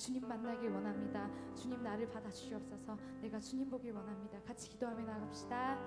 주님 만나길 원합니다. 주님 나를 받아주시옵소서. 내가 주님 보길 원합니다. 같이 기도하며 나갑시다.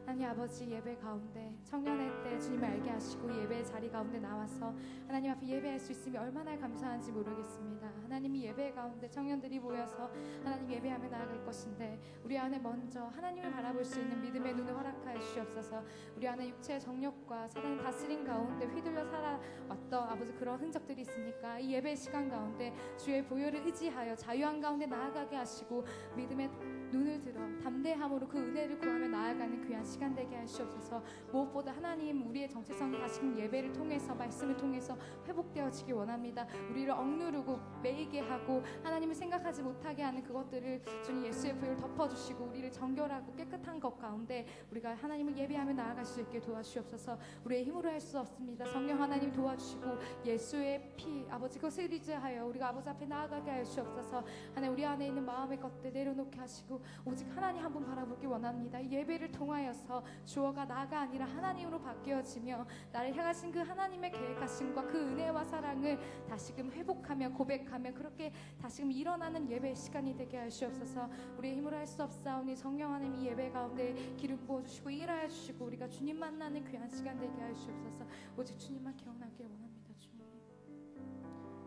하나님 아버지, 예배 가운데 청년의 때 주님을 알게 하시고 예배 자리 가운데 나와서 하나님 앞에 예배할 수 있음이 얼마나 감사한지 모르겠습니다. 하나님이 예배 가운데 청년들이 모여서 하나님 예배하며 나아갈 것인데 우리 안에 먼저 하나님을 바라볼 수 있는 믿음의 눈을 허락하여 주시옵소서. 우리 안에 육체의 정욕과 사단의 다스림 가운데 휘둘려 살아왔던 아버지 그런 흔적들이 있으니까 이 예배 시간 가운데 주의 보혈을 의지하여 자유한 가운데 나아가게 하시고 믿음의 눈을 들어 담대함으로 그 은혜를 구하며 나아가는 귀한 시간 되게 하시옵소서. 무엇보다 하나님 우리의 정체성이 다시금 예배를 통해서 말씀을 통해서 회복되어지기 원합니다. 우리를 억누르고 매이게 하고 하나님을 생각하지 못하게 하는 그것들을 주님 예수의 보혈을 덮어주시고 우리를 정결하고 깨끗한 것 가운데 우리가 하나님을 예배하며 나아갈 수 있게 도와주시옵소서. 우리의 힘으로 할 수 없습니다. 성령 하나님 도와주시고 예수의 피 아버지 그것을 의지하여 우리가 아버지 앞에 나아가게 하여 주옵소서. 하나님 우리 안에 있는 마음의 것들 내려놓게 하시고 오직 하나님 한 분 바라보기 원합니다. 이 예배를 통하여서 주어가 나가 아니라 하나님으로 바뀌어지며 나를 향하신 그 하나님의 계획하심과 그 은혜와 사랑을 다시금 회복하며 고백하며 그렇게 다시금 일어나는 예배 시간이 되게 하시옵소서. 우리의 힘으로 할 수 없사오니 성령 하나님 이 예배 가운데 기름 부어주시고 일하여 주시고 우리가 주님 만나는 귀한 시간 되게 하시옵소서. 오직 주님만 기억나길 원합니다.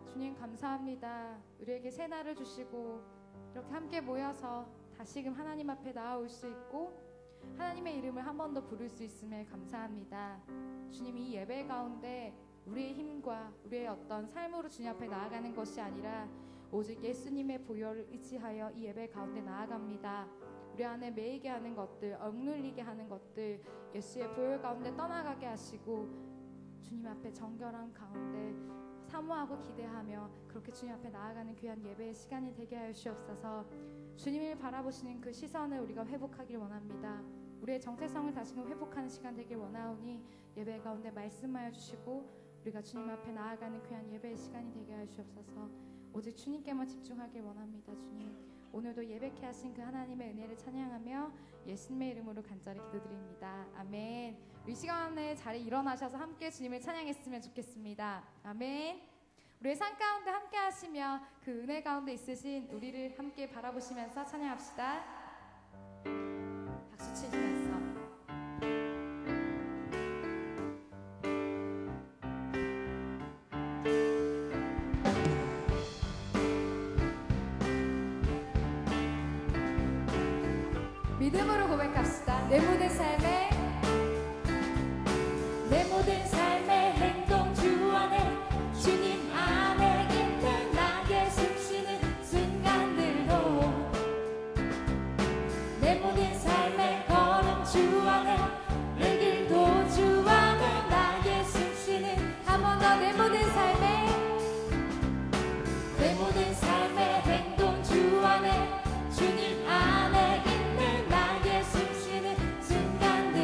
주님 감사합니다. 우리에게 새 날을 주시고 이렇게 함께 모여서 다시금 하나님 앞에 나아올 수 있고 하나님의 이름을 한 번 더 부를 수 있음에 감사합니다. 주님 이 예배 가운데 우리의 힘과 우리의 어떤 삶으로 주님 앞에 나아가는 것이 아니라 오직 예수님의 보혈을 의지하여 이 예배 가운데 나아갑니다. 우리 안에 매이게 하는 것들, 억눌리게 하는 것들 예수의 보혈 가운데 떠나가게 하시고 주님 앞에 정결한 가운데 사모하고 기대하며 그렇게 주님 앞에 나아가는 귀한 예배의 시간이 되게 하여 주옵소서. 주님을 바라보시는 그 시선을 우리가 회복하길 원합니다. 우리의 정체성을 다시금 회복하는 시간 되길 원하오니 예배 가운데 말씀하여 주시고 우리가 주님 앞에 나아가는 귀한 예배의 시간이 되게 하여 주옵소서. 오직 주님께만 집중하길 원합니다. 주님 오늘도 예배케 하신 그 하나님의 은혜를 찬양하며 예수님의 이름으로 간절히 기도드립니다. 아멘. 이 시간에 자리에 일어나셔서 함께 주님을 찬양했으면 좋겠습니다. 아멘. 우리의 삶 가운데 함께 하시며 그 은혜 가운데 있으신 우리를 함께 바라보시면서 찬양합시다. 박수 치시면서 믿음으로 고백합시다. 내 모든 삶에 행동 주 안에 주님 안에 있는 나의 숨쉬는 순간들도 내 모든 삶의 걸음 주 안에 내 길도 주 안에 나의 숨쉬는 한 번 더 내 모든 삶에 행동 주 안에 주님 안에 있는 나의 숨쉬는 순간들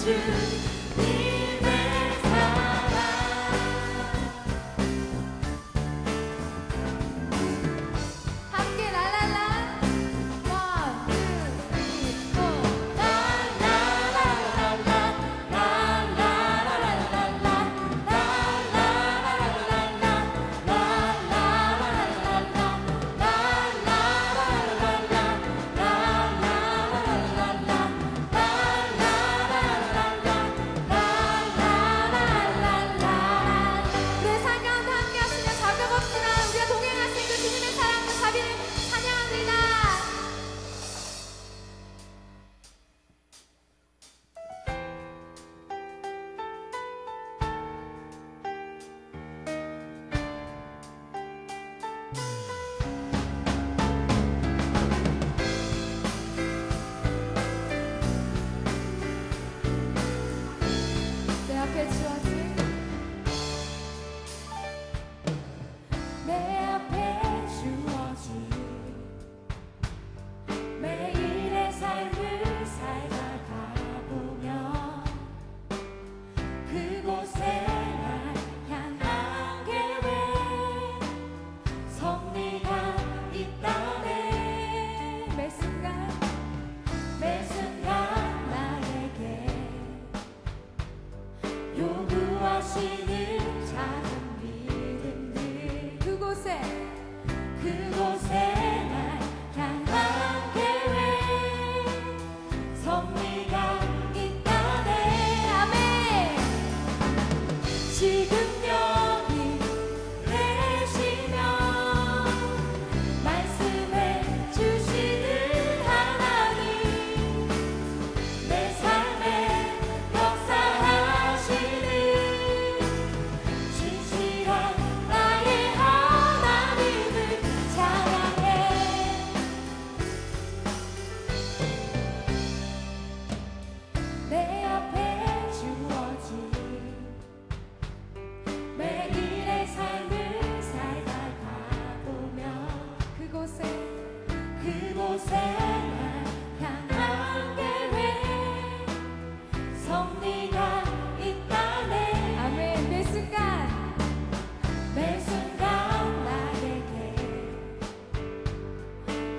주님의 사랑 함께 랄랄라 One, two, three, four 우리의 삶 가운데 함께 하시며 작업 없지만 우리가 동행할 수 있는 주님의 사랑과 자비를 찬양합니다. 내 앞에 주어진 내 앞에 주어진 매일의 삶을 살다가 보면 그곳에 날 향한 계획 섭리가 있다네 매 순간 매 순간 나에게 요구하시는 작은 믿음들 그곳에 날 향한 계획 섭리가 있다네 아멘. 지금 여기 계시며 말씀해 주시는 하나님 내 삶에 역사하시는 진실한 나의 하나님을 찬양해 내 앞에 주어진 매일의 삶을 살다가 보면 그곳에 날 향한 계획 섭리가 있다네 아멘. 매 순간 매 순간 나에게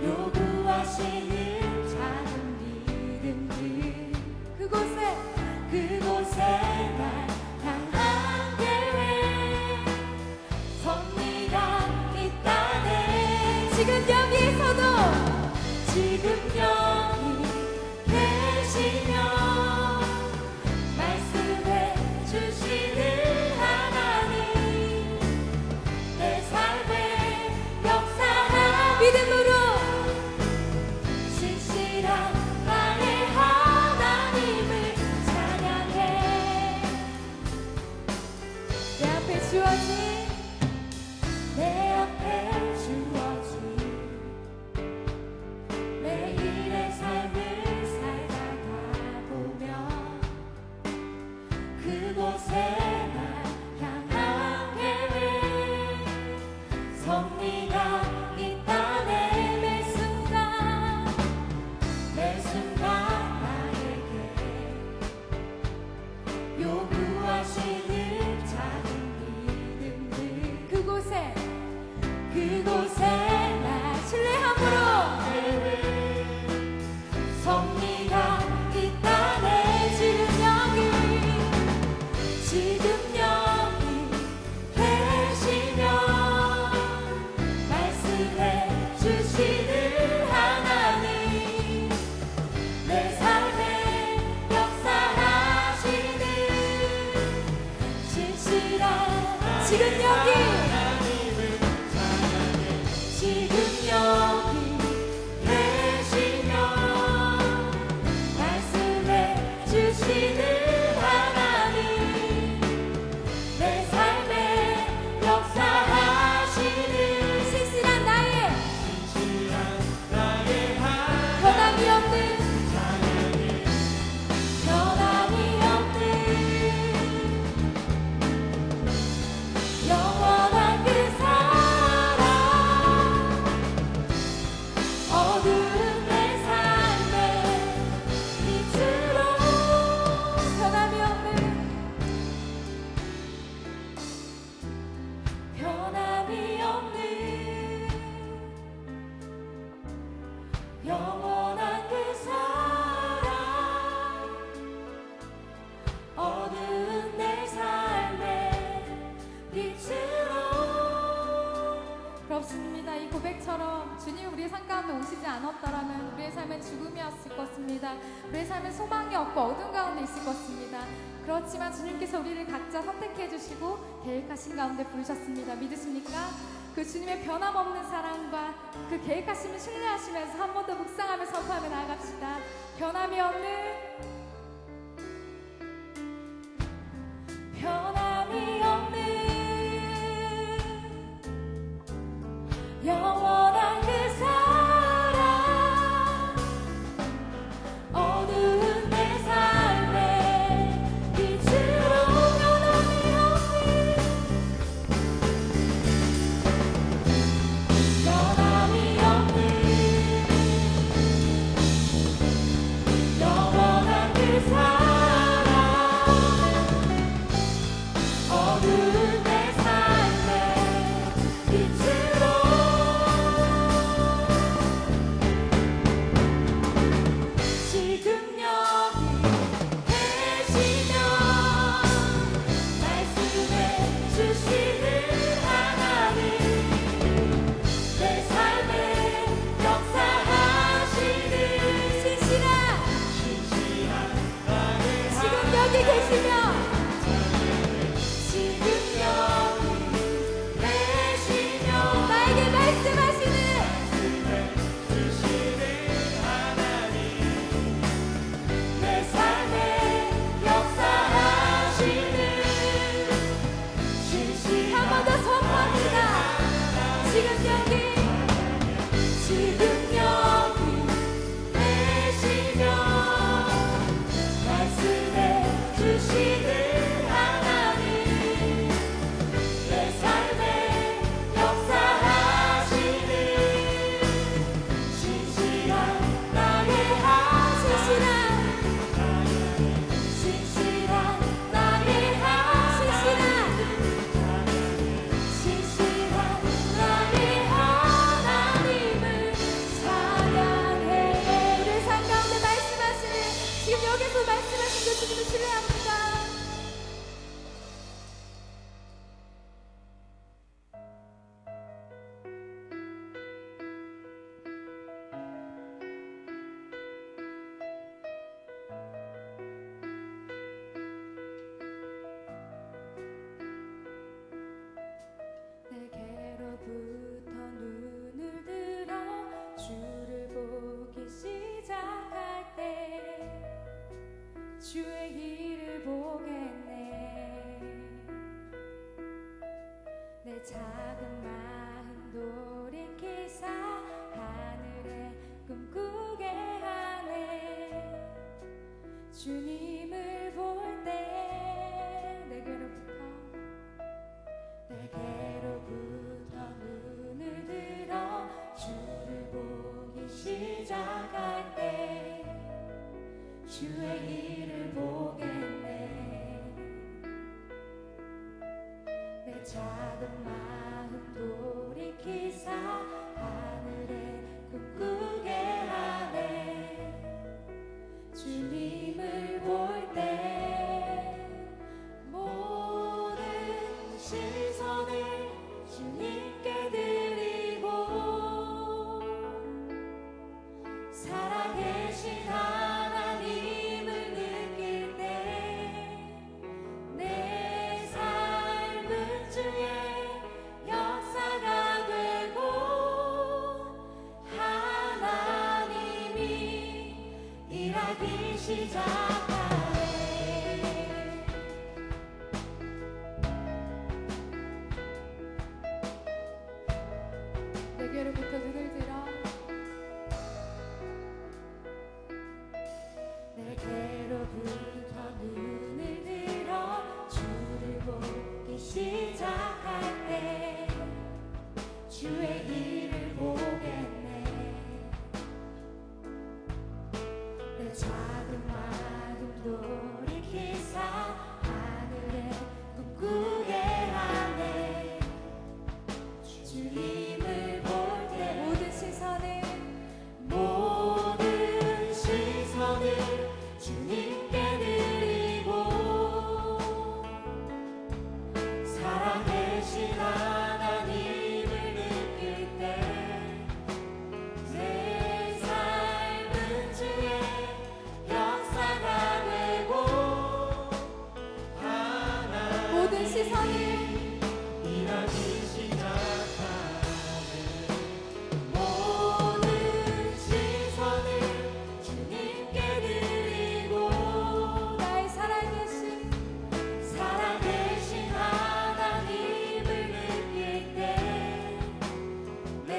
요구하시는 작은 믿음들 그곳에 날 향한 계획 섭리가 있다네 지금 여기에서도 지금 여기 계시며 말씀해 주시는 하나님 내 삶에 역사한 믿음으로 신실한 나의 하나님을 찬양해 내 앞에 주어진 내 앞에 주어진 매일의 삶을 살다가 보면 그곳에 날 향한 계획 섭리가 있다네 매 순간 나에게 요구하시는 작은 믿음들 그곳에 날 신뢰함으로 섭리가 있다네 지금 여기 계시며 말씀해 주시는 하나님 내 삶에 역사하시는 진실한 지금 여기 지금 여기 계시며 말씀해 주시는 하나님 내 삶에 역사하시는 신실한 나의 변함이 없는 변함이 없는 영원 삶은 소망이 없고 어둠 가운데 있을 것입니다. 그렇지만 주님께서 우리를 각자 선택해 주시고 계획하신 가운데 부르셨습니다. 믿으십니까? 그 주님의 변함없는 사랑과 그 계획하심을 신뢰하시면서 한 번 더 묵상하며 선포하며 나아갑시다. 변함이 없는 영원한 그 사랑 어두운 내 삶의 빛으로 변함이 없는 변함이 없는 영원한 그 사랑 어두운 내 삶의 빛으로 지금 여기 계시며 말씀해 주시는 하나님 내 삶에 역사하시는 신실한 지금 여기 계시며 지금 여기 계시며 나에게 말씀하시는 내 삶에 역사하시는 신실한 한 번 더 선포합니다. 지금 여기 계시며 말씀해 주시는 하나님 내 삶에 역사하시는 신실한 나의 신실한 나의 신실한 나의 하나님을 찬양해. 우리 삶 가운데 말씀하시는 지금 여기서 말씀하신 그 주님을 신뢰합니다. 내게로부터 눈을 들어 주를 보기 시작할 때 주의 일을 보겠네. 내 작은 마음 돌이키사 하늘에 꿈꾸게 하네. 주님을 볼 때 내게로부터 눈을 들어 주를 보기 시작할 때 주의 일을 보겠네. 내 작은 마음 돌이키사 하늘에 꿈꾸게 하네. 주님을 볼 때 모든 시선을 주님께 드리고 살아계신 하나님을 느낄 때 내 삶은 주의 모든 시선을 일하기 시작하네. 모든 시선을 주님께 드리고 나의 살아계신 하나님을 느낄 때 내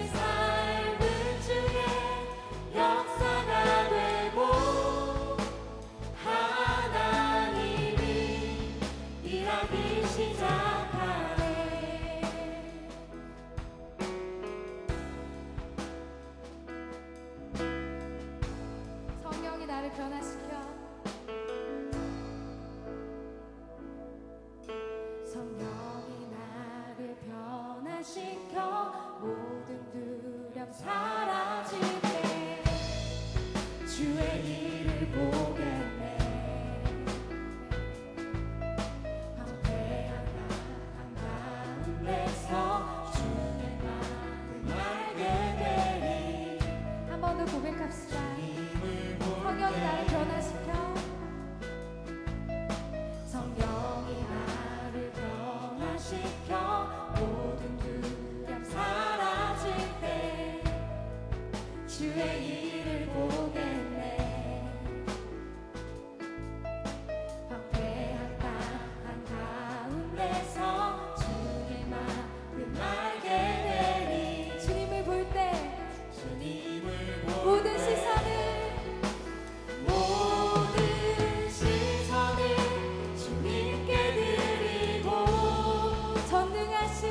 삶은 주의 역사가 되고 하나님이 일하기 시작하네. 성령이 나를 변화시켜 성령이 나를 변화시켜 모든 두려움 사라질 때 주의 일을 보겠네. 황폐한 가운데서 주의 마음을 알게 되리. 한 번 더 고백합시다. 성령이 나를 변화시켜 성령이 나를 변화시켜 모든 두려움 사라질 때 주의 일을 보겠네. 황폐한 땅 가운데서 주의 마음 알게 되리. 주님을 볼 때 주님을 모든 시선을 주님께 드리고 전능하신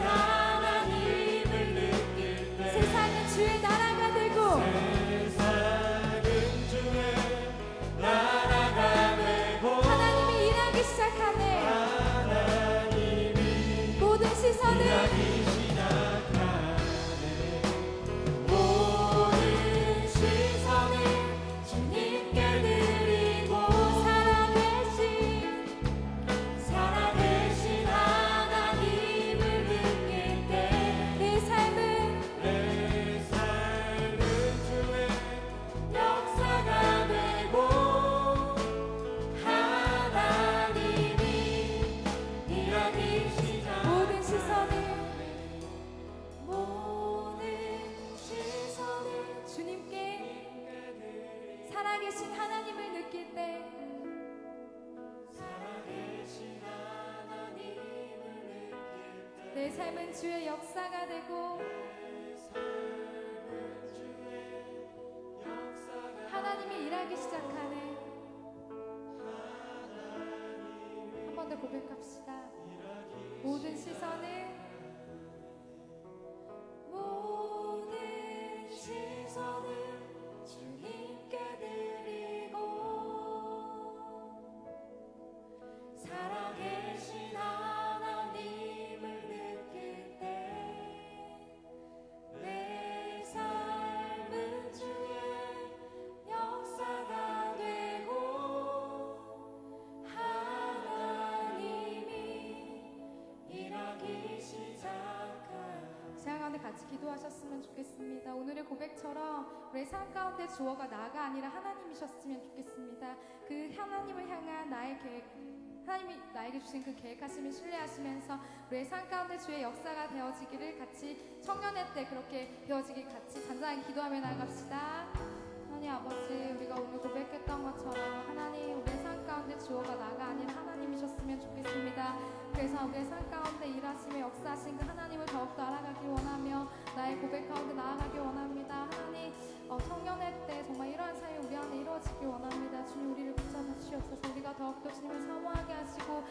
하나님을 느낄 때 세상은 주의 나라가 되고 세상은 주의 나라가 되고 하나님이 일하기 시작하네. 하나님이 모든 시선을 일하기 시작하네. 모든 시선을 주님께 드리고 살아계신 하나님을 느낄 때 내 삶은 주의 역사가 되고 하나님이 일하기 시작. 모든 시선을 주님께 살아계신 하나님을 느낄 때 내 삶은 주의 역사가 되고 하나님이 일하기 시작하네. 한 번 더 고백합시다. 모든 시선을 주님께 드리고 살아계신 하나님을 느낄 때 내 삶은 주의 역사가 되고 하나님이 일하기 시작하네. 시간 가운데 같이 기도하셨으면 좋겠습니다. 오늘의 고백처럼 우리의 삶 가운데 주어가 나가 아니라 하나님이셨으면 좋겠습니다. 그 하나님을 향한 나의 계획, 하나님이 나에게 주신 그 계획하심을 신뢰하시면서 우리의 삶 가운데 주의 역사가 되어지기를 같이 청년회 때 그렇게 되어지길 같이 잔잔하게 기도하며 나아갑시다. 하나님 아버지, 우리가 오늘 고백했던 것처럼 하나님 우리의 삶 가운데 주어가 나가 아니라 하나님이셨으면 좋겠습니다. 그래서 우리의 삶 가운데 일하시며 역사하신 그 하나님을 더욱더 알아가길 원하며 나의 고백 가운데 나아가길 원합니다. 하나님 청년회 때 정말 이러한 삶이 우리 안에 이루어지길 원합니다. 주님 우리를 붙잡아 주시옵소서. 우리가 더욱더 주님을 사모하게 하시고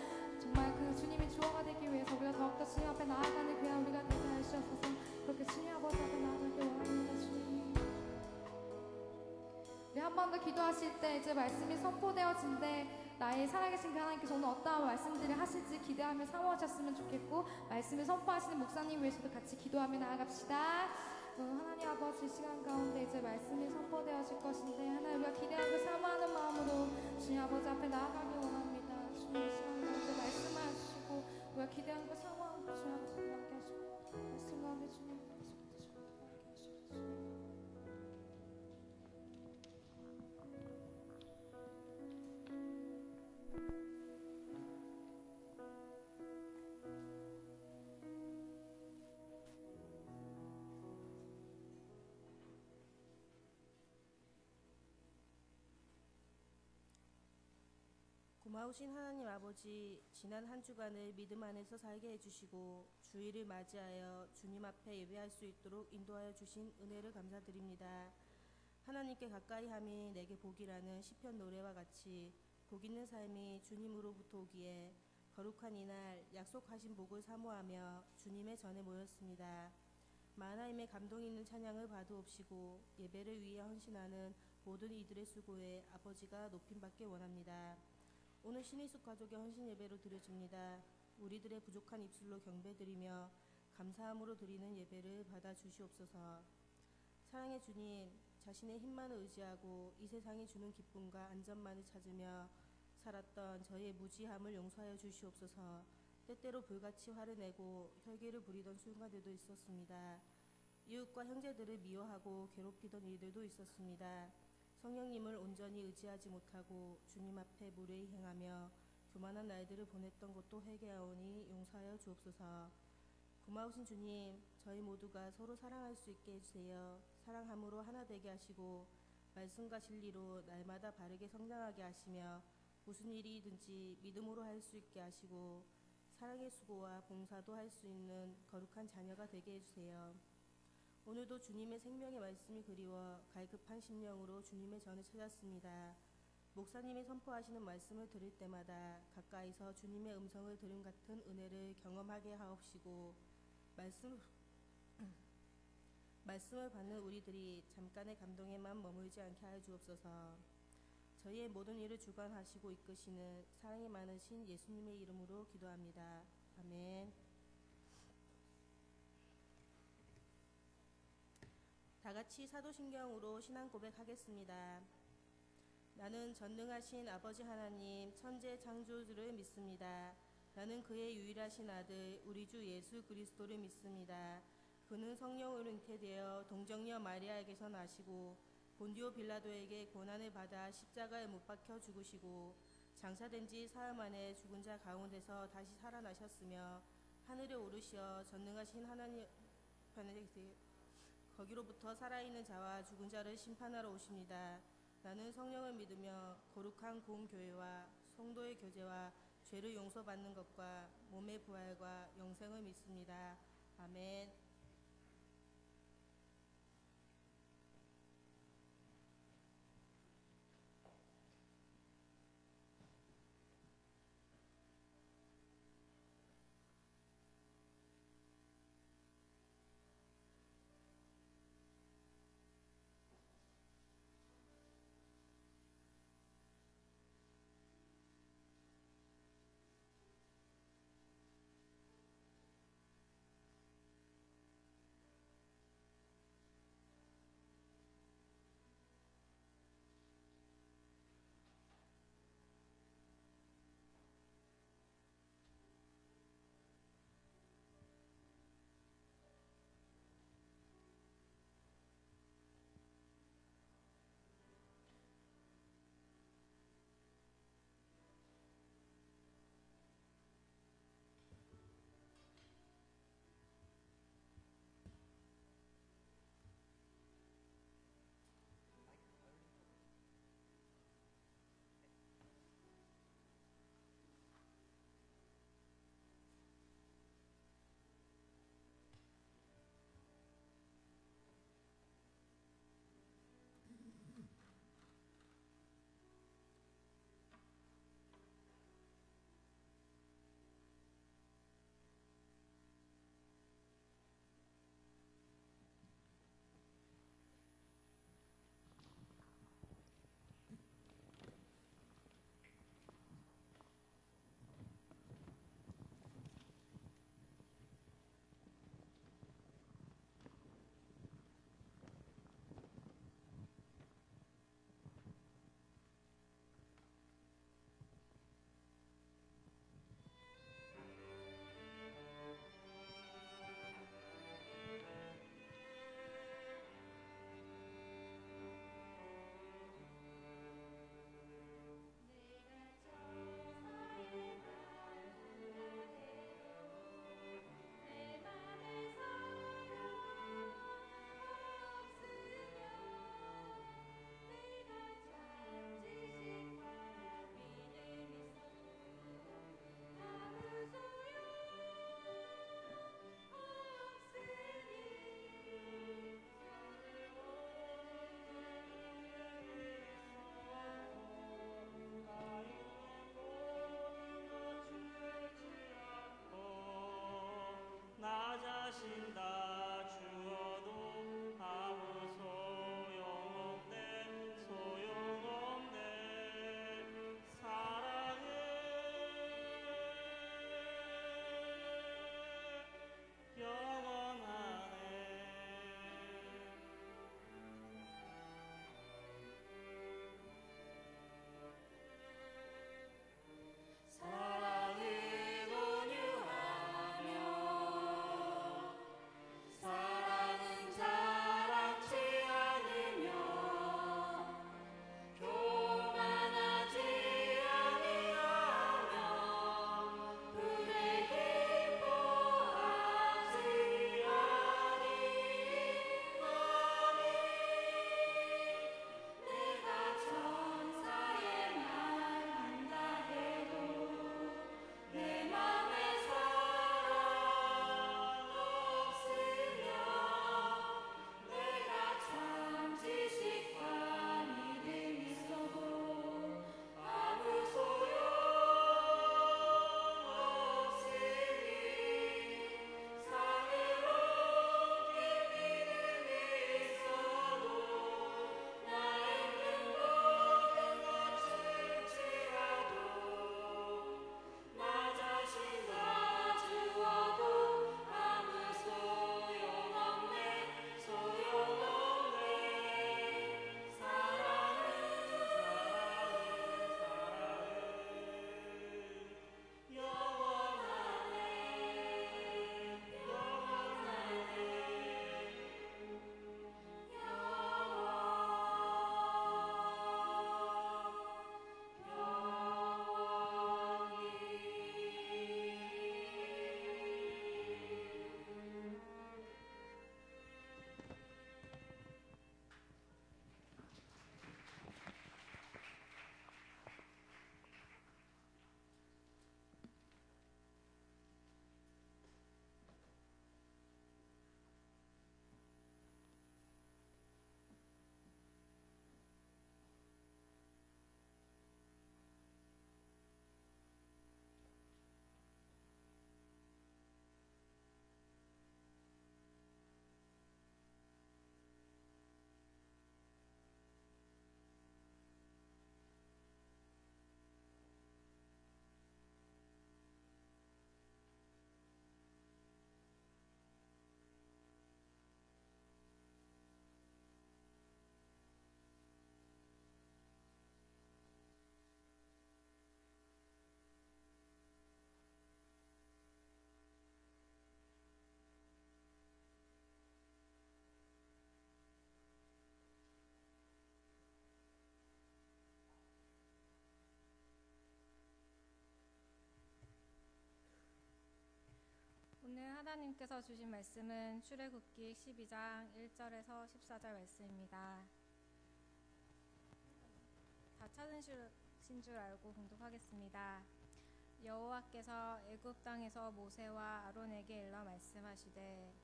정말 그 주님이 주어가 되기 위해서 우리가 더욱더 주님 앞에 나아가는 귀한 우리가 되게 하시옵소서. 그렇게 주님 아버지 앞에 나아가길 원합니다. 주님 우리 한 번 더 기도하실 때 이제 말씀이 선포되어진데 나의 살아계신 그 하나님께서 오늘 어떠한 말씀들을 하실지 기대하며 사모하셨으면 좋겠고 말씀을 선포하시는 목사님 위해서도 같이 기도하며 나아갑시다. 하나님 아버지 시간 가운데 이제 말씀이 선포되어질 것인데 하나님 우리가 기대하고 사모하는 마음으로 주님 아버지 앞에 나아가길 원합니다. 주님 시간 가운데 말씀을 주시고 우리가 기대하고 사모하고 주님 앞에 함께 하시고 말씀 가운데 주님 고마우신 하나님 아버지, 지난 한 주간을 믿음 안에서 살게 해주시고 주일을 맞이하여 주님 앞에 예배할 수 있도록 인도하여 주신 은혜를 감사드립니다. 하나님께 가까이 함이 내게 복이라는 시편 노래와 같이 복 있는 삶이 주님으로부터 오기에 거룩한 이날 약속하신 복을 사모하며 주님의 전에 모였습니다. 하나님의 감동 있는 찬양을 받으옵시고 예배를 위해 헌신하는 모든 이들의 수고에 아버지가 높임받길 원합니다. 오늘 신의숙 가족의 헌신 예배로 드려집니다. 우리들의 부족한 입술로 경배드리며 감사함으로 드리는 예배를 받아 주시옵소서. 사랑의 주님, 자신의 힘만을 의지하고 이 세상이 주는 기쁨과 안전만을 찾으며 살았던 저희의 무지함을 용서하여 주시옵소서. 때때로 불같이 화를 내고 혈기를 부리던 순간들도 있었습니다. 이웃과 형제들을 미워하고 괴롭히던 일들도 있었습니다. 성령님을 온전히 의지하지 못하고 주님 앞에 무례히 행하며 교만한 날들을 보냈던 것도 회개하오니 용서하여 주옵소서. 고마우신 주님, 저희 모두가 서로 사랑할 수 있게 해주세요. 사랑함으로 하나 되게 하시고 말씀과 진리로 날마다 바르게 성장하게 하시며 무슨 일이든지 믿음으로 할 수 있게 하시고 사랑의 수고와 봉사도 할 수 있는 거룩한 자녀가 되게 해주세요. 오늘도 주님의 생명의 말씀이 그리워 갈급한 심령으로 주님의 전을 찾았습니다. 목사님이 선포하시는 말씀을 들을 때마다 가까이서 주님의 음성을 들음 같은 은혜를 경험하게 하옵시고 말씀을 받는 우리들이 잠깐의 감동에만 머물지 않게 하여 주옵소서. 저희의 모든 일을 주관하시고 이끄시는 사랑이 많으신 예수님의 이름으로 기도합니다. 아멘. 다 같이 사도신경으로 신앙 고백하겠습니다. 나는 전능하신 아버지 하나님 천재 창조주를 믿습니다. 나는 그의 유일하신 아들 우리 주 예수 그리스도를 믿습니다. 그는 성령으로 잉태되어 동정녀 마리아에게서 나시고 본디오 빌라도에게 고난을 받아 십자가에 못 박혀 죽으시고 장사된 지 사흘 만에 죽은 자 가운데서 다시 살아나셨으며 하늘에 오르시어 전능하신 하나님 편에 거기로부터 살아있는 자와 죽은 자를 심판하러 오십니다. 나는 성령을 믿으며 거룩한 공교회와 성도의 교제와 죄를 용서받는 것과 몸의 부활과 영생을 믿습니다. 아멘. 하나님께서 주신 말씀은 출애굽기 12장 1절에서 14절 말씀입니다. 다 찾으신 줄 알고 봉독하겠습니다. 여호와께서 애굽 땅에서 모세와 아론에게 일러 말씀하시되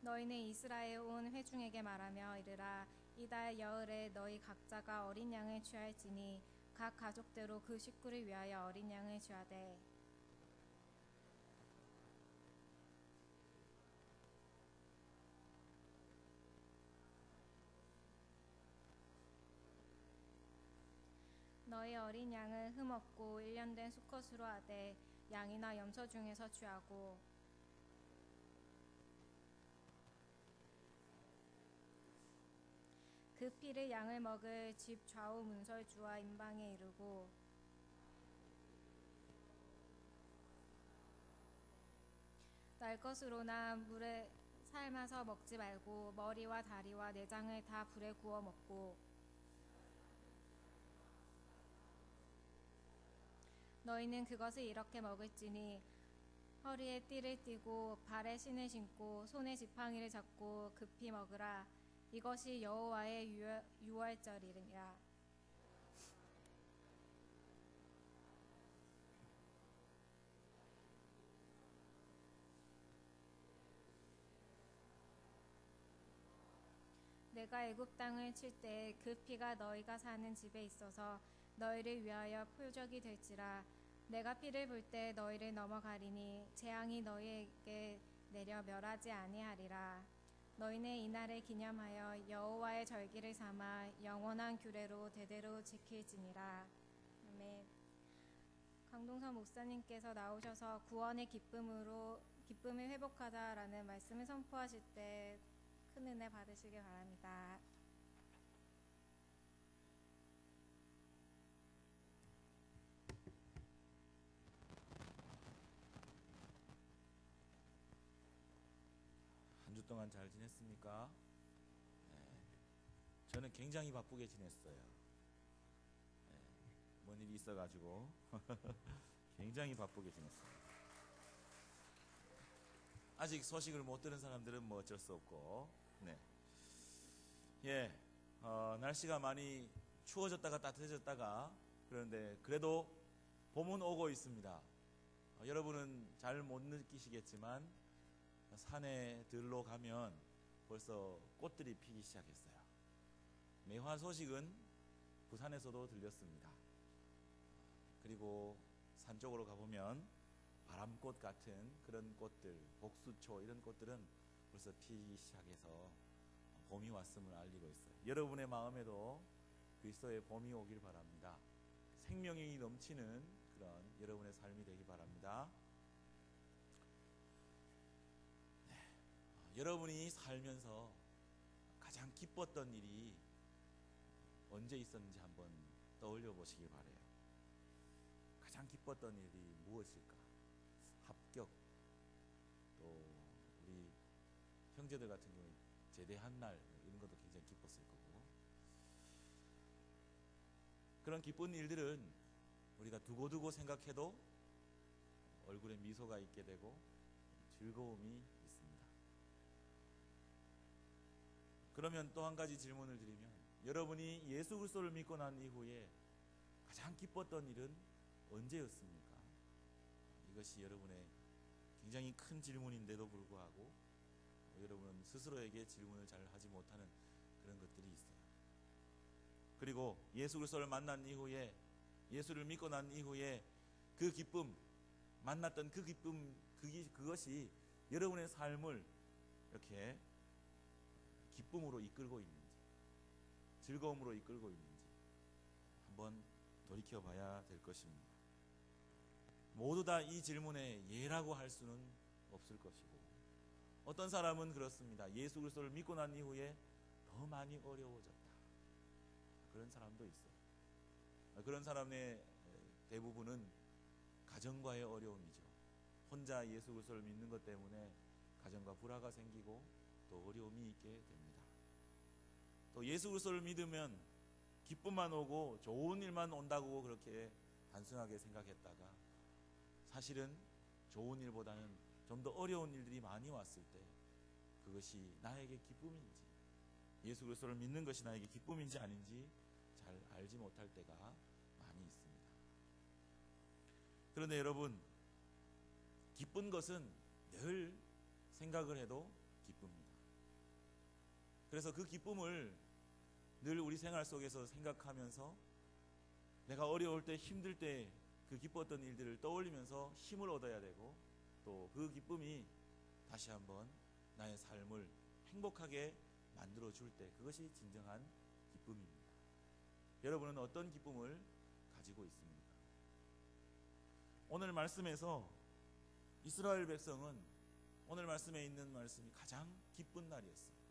너희는 이스라엘 온 회중에게 말하며 이르라 이달 여흘에 너희 각자가 어린 양을 취할지니 각 가족대로 그 식구를 위하여 어린 양을 취하되 너희 어린 양을 흠없고 1년 된 수컷으로 하되 양이나 염소 중에서 취하고 그 피를 양을 먹을 집 좌우 문설주와 임방에 이르고 날 것으로나 물에 삶아서 먹지 말고 머리와 다리와 내장을 다 불에 구워 먹고 너희는 그것을 이렇게 먹을지니 허리에 띠를 띠고 발에 신을 신고 손에 지팡이를 잡고 급히 먹으라. 이것이 여호와의 유월절이니라. 내가 애굽 땅을 칠 때 그 피가 너희가 사는 집에 있어서 너희를 위하여 표적이 될지라. 내가 피를 볼 때 너희를 넘어가리니 재앙이 너희에게 내려 멸하지 아니하리라. 너희는 이날을 기념하여 여호와의 절기를 삼아 영원한 규례로 대대로 지킬지니라. 아멘. 강동선 목사님께서 나오셔서 구원의 기쁨을 회복하자라는 말씀을 선포하실 때 큰 은혜 받으시길 바랍니다. 한 주 동안 잘 지냈습니까? 네. 저는 굉장히 바쁘게 지냈어요. 네. 뭔 일이 있어가지고 굉장히 바쁘게 지냈어요. 아직 소식을 못 들은 사람들은 뭐 어쩔 수 없고, 네. 예, 날씨가 많이 추워졌다가 따뜻해졌다가 그런데 그래도 봄은 오고 있습니다. 여러분은 잘 못 느끼시겠지만 산에 들로 가면 벌써 꽃들이 피기 시작했어요. 매화 소식은 부산에서도 들렸습니다. 그리고 산 쪽으로 가보면 바람꽃 같은 그런 꽃들, 복수초 이런 꽃들은 벌써 피기 시작해서 봄이 왔음을 알리고 있어요. 여러분의 마음에도 그리스도의 봄이 오길 바랍니다. 생명이 넘치는 그런 여러분의 삶이 되기 바랍니다. 네. 여러분이 살면서 가장 기뻤던 일이 언제 있었는지 한번 떠올려 보시길 바래요. 가장 기뻤던 일이 무엇일까? 합격, 또 우리 형제들 같은 경우에 제대한 날 이런 것도 굉장히 기뻤을 거고, 그런 기쁜 일들은 우리가 두고두고 생각해도 얼굴에 미소가 있게 되고 즐거움이 있습니다. 그러면 또 한 가지 질문을 드리면, 여러분이 예수 그리스도를 믿고 난 이후에 가장 기뻤던 일은 언제였습니까? 이것이 여러분의 굉장히 큰 질문인데도 불구하고 여러분은 스스로에게 질문을 잘 하지 못하는 그런 것들이 있어요. 그리고 예수 그리스도를 만난 이후에, 예수를 믿고 난 이후에 그 기쁨, 만났던 그 기쁨, 그것이 여러분의 삶을 이렇게 기쁨으로 이끌고 있는지, 즐거움으로 이끌고 있는지 한번 돌이켜 봐야 될 것입니다. 모두 다 이 질문에 예라고 할 수는 없을 것이고, 어떤 사람은 그렇습니다. 예수 그리스도를 믿고 난 이후에 더 많이 어려워졌다. 그런 사람도 있어요. 그런 사람의 대부분은 가정과의 어려움이죠. 혼자 예수 그리스도를 믿는 것 때문에 가정과 불화가 생기고 또 어려움이 있게 됩니다. 또 예수 그리스도를 믿으면 기쁨만 오고 좋은 일만 온다고 그렇게 단순하게 생각했다가 사실은 좋은 일보다는 좀 더 어려운 일들이 많이 왔을 때 그것이 나에게 기쁨인지, 예수 그리스도를 믿는 것이 나에게 기쁨인지 아닌지 잘 알지 못할 때가 많이 있습니다. 그런데 여러분, 기쁜 것은 늘 생각을 해도 기쁩니다. 그래서 그 기쁨을 늘 우리 생활 속에서 생각하면서 내가 어려울 때, 힘들 때 그 기뻤던 일들을 떠올리면서 힘을 얻어야 되고, 또 그 기쁨이 다시 한번 나의 삶을 행복하게 만들어줄 때 그것이 진정한 기쁨입니다. 여러분은 어떤 기쁨을 가지고 있습니까? 오늘 말씀에서 이스라엘 백성은 오늘 말씀에 있는 말씀이 가장 기쁜 날이었습니다.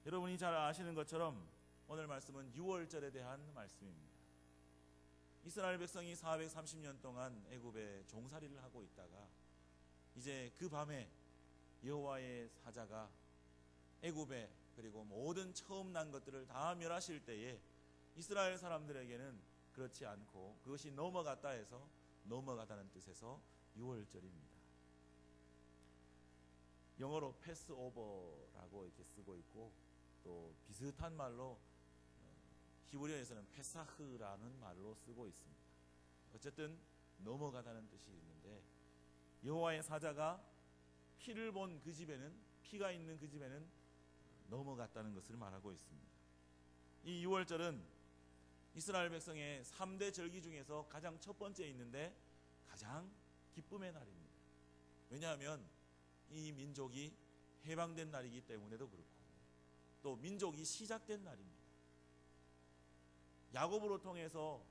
여러분이 잘 아시는 것처럼 오늘 말씀은 유월절에 대한 말씀입니다. 이스라엘 백성이 430년 동안 애굽에 종살이를 하고 있다가 이제 그 밤에 여호와의 사자가 애굽에 그리고 모든 처음 난 것들을 다 멸하실 때에 이스라엘 사람들에게는 그렇지 않고 그것이 넘어갔다 해서 넘어가다는 뜻에서 유월절입니다. 영어로 패스오버라고 이렇게 쓰고 있고, 또 비슷한 말로 히브리어에서는 페사흐라는 말로 쓰고 있습니다. 어쨌든 넘어가다는 뜻이 있는데, 여호와의 사자가 피를 본 그 집에는, 피가 있는 그 집에는 넘어갔다는 것을 말하고 있습니다. 이 유월절은 이스라엘 백성의 3대 절기 중에서 가장 첫 번째에 있는데 가장 기쁨의 날입니다. 왜냐하면 이 민족이 해방된 날이기 때문에도 그렇고, 또 민족이 시작된 날입니다. 야곱으로 통해서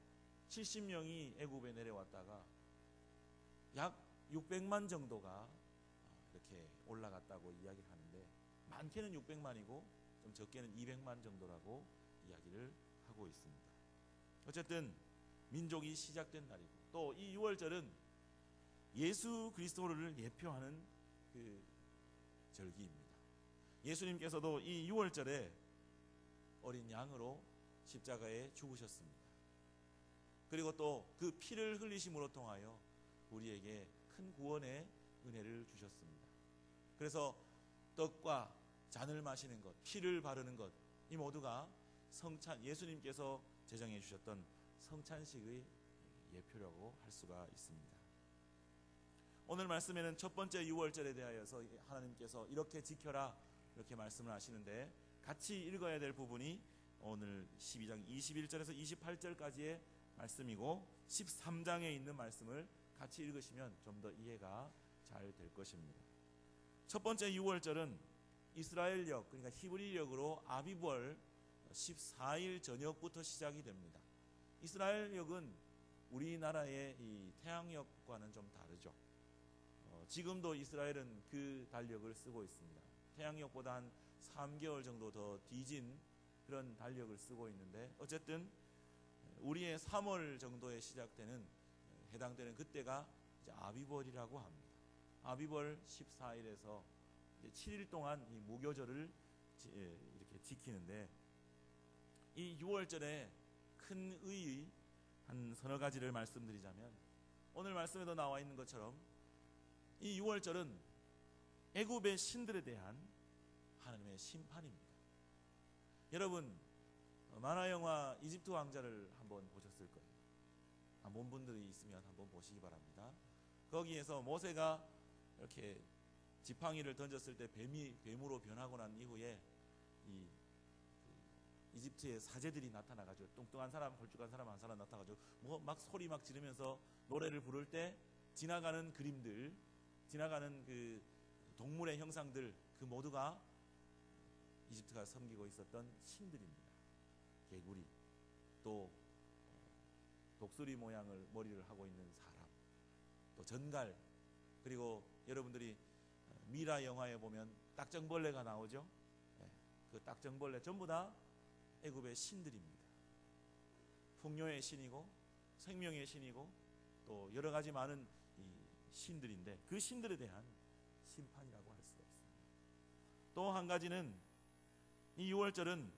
70명이 애굽에 내려왔다가 약 600만 정도가 이렇게 올라갔다고 이야기를 하는데, 많게는 600만이고 좀 적게는 200만 정도라고 이야기를 하고 있습니다. 어쨌든 민족이 시작된 날이고, 또 이 유월절은 예수 그리스도를 예표하는 그 절기입니다. 예수님께서도 이 유월절에 어린 양으로 십자가에 죽으셨습니다. 그리고 또 그 피를 흘리심으로 통하여 우리에게 큰 구원의 은혜를 주셨습니다. 그래서 떡과 잔을 마시는 것, 피를 바르는 것, 이 모두가 성찬, 예수님께서 제정해 주셨던 성찬식의 예표라고 할 수가 있습니다. 오늘 말씀에는 첫 번째 유월절에 대하여서 하나님께서 이렇게 지켜라 이렇게 말씀을 하시는데, 같이 읽어야 될 부분이 오늘 12장 21절에서 28절까지의 말씀이고, 13장에 있는 말씀을 같이 읽으시면 좀 더 이해가 잘 될 것입니다. 첫 번째 유월절은 이스라엘역, 그러니까 히브리역으로 아비벌 14일 저녁부터 시작이 됩니다. 이스라엘역은 우리나라의 이 태양역과는 좀 다르죠. 지금도 이스라엘은 그 달력을 쓰고 있습니다. 태양역보다 한 3개월 정도 더 뒤진 그런 달력을 쓰고 있는데, 어쨌든 우리의 3월 정도에 시작되는, 해당되는 그때가 이제 아비벌이라고 합니다. 아비벌 14일에서 7일 동안 이 무교절을 이렇게 지키는데, 이 6월절에 큰 의의 한 서너 가지를 말씀드리자면, 오늘 말씀에도 나와 있는 것처럼 이 6월절은 애굽의 신들에 대한 하나님의 심판입니다. 여러분, 만화 영화 이집트 왕자를 한번 보셨을 거예요. 안 본 분들이 있으면 한번 보시기 바랍니다. 거기에서 모세가 이렇게 지팡이를 던졌을 때 뱀으로 변하고 난 이후에 이집트의 사제들이 나타나가지고, 뚱뚱한 사람, 걸쭉한 사람 한 사람 나타나가지고 뭐 막 소리 막 지르면서 노래를 부를 때 지나가는 그림들, 지나가는 그 동물의 형상들, 그 모두가 이집트가 섬기고 있었던 신들입니다. 개구리, 또 독수리 모양을 머리를 하고 있는 사람, 또 전갈, 그리고 여러분들이 미라 영화에 보면 딱정벌레가 나오죠. 그 딱정벌레 전부 다 애굽의 신들입니다. 풍요의 신이고 생명의 신이고 또 여러 가지 많은 이 신들인데, 그 신들에 대한 심판이라고 할 수가 있습니다. 또 한 가지는 이 6월절은